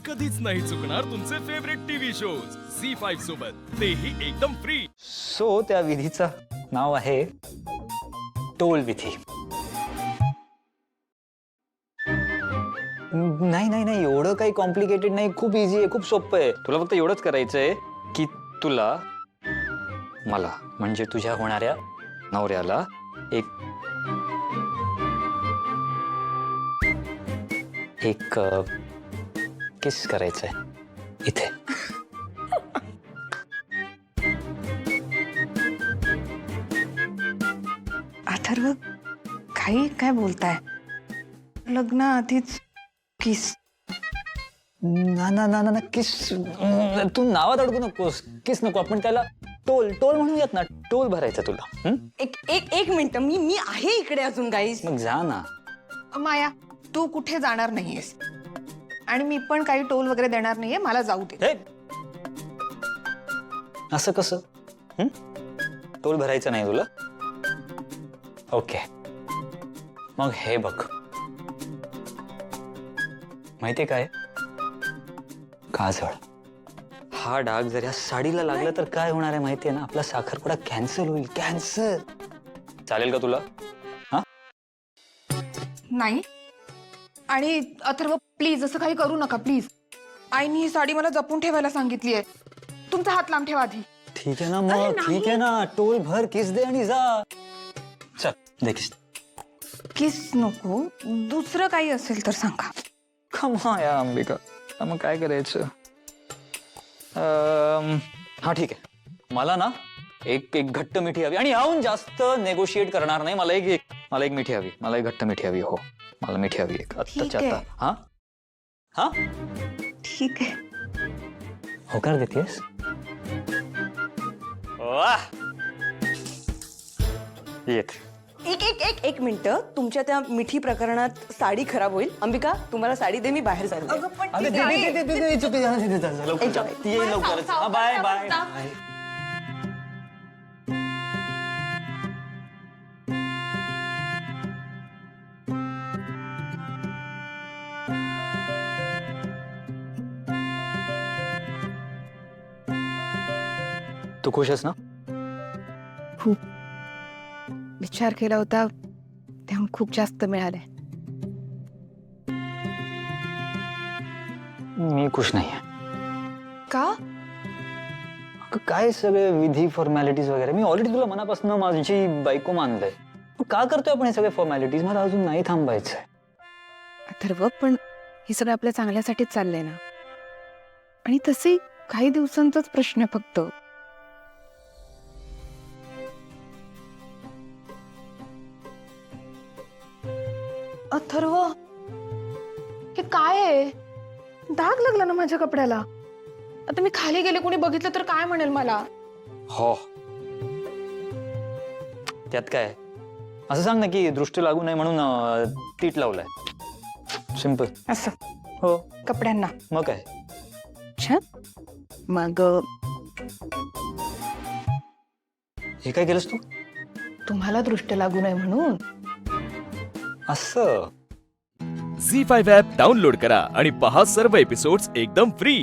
कधीच नाही चुकणार तुमचे फेवरेट टीव्ही शोज झी5 सोबत, तेही एकदम फ्री. सो त्या विधीचं नाव आहे टोल विधी. नाही नाही नाही, एवढं काही कॉम्प्लिकेटेड नाही, खूप इझी आहे, खूप सोपं आहे. तुला फक्त एवढंच करायचंय की तुला मला म्हणजे तुझ्या होणाऱ्या नवऱ्याला एक किस करायचंय इथे. अथर्व, काय बोलताय? लग्नाआधीच किस? ना ना ना ना किस तू नावात अडकू नकोस. किस नको, आपण त्याला टोल टोल म्हणूयात ना. टोल भरायचा तुला. एक मिनिट, मी आहे इकडे अजून गाईस. मग जा ना. माया, तू कुठे जाणार नाहीयेस आणि मी पण काही टोल वगैरे देणार नाहीये. मला जाऊ दे. हे असं कसं? टोल भरायचं नाही तुला? ओके, मग हे बघ, माहितीये काय, काजळ हा डाग जर या साडीला लागला तर काय होणार आहे माहितीये ना? आपला साखरपुडा कॅन्सल होईल. कॅन्सल. चालेल का तुला? हा नाही. आणि अथर्व, प्लीज असं काही करू नका प्लीज. आईनी ही साडी मला जपून ठेवायला सांगितली आहे. तुमचा हात लांब ठेवा आधी. ठीक आहे ना मग, ठीक आहे ना. टोल भर, किस दे आणि जा. चल दे किस. किस नको, दुसरं काही असेल तर सांगा. कमा या अंबिका, मग काय करायचं? हा ठीक आहे, मला ना एक घट्ट मिठी हवी आणि याहून जास्त नेगोशिएट करणार नाही. मला एक मिठी हवी. मला एक घट्ट मिठी हवी. हो, मला मिठी हवी एक आत्ताच्या आता. हा हा ठीक आहे. होकार देतेस? वाह, येत. एक मिनिट, तुमच्या त्या मिठी प्रकरणात साडी खराब होईल. अंबिका, तुम्हाला साडी दे, मी बाहेर जाईल. Bye bye. तू खुश आहेस ना? खूप विचार केला होता तेव्हा खूप जास्त मिळाले. मी खुश नाहीये. का? काय सगळे विधी फॉर्मॅलिटीज वगैरे? मी ऑलरेडी तुला मनापासून माझी बायको मानलंय. का करतोय आपण हे सगळे फॉर्मॅलिटीज? मला अजून नाही थांबायचंय. अथर्व, पण हे सगळं आपल्या चांगल्यासाठीच चाललंय ना. आणि तसे काही दिवसांचाच प्रश्न आहे फक्त. अथर्व, हे काय आहे? डाग लागला ना माझ्या कपड्याला. आता मी खाली गेले, कोणी बघितलं तर काय म्हणेल मला? हो, त्यात काय? असं सांग ना की दृष्टी लागू नये म्हणून तीट लावलाय. सिंपल. असं? हो, कपड्यांना? मग काय? अच्छा, मग हे काय केलंस तू? तुम्हाला दृष्ट लागू नये म्हणून. असं? झी5 ॲप डाउनलोड करा आणि पहा सर्व एपिसोड्स एकदम फ्री.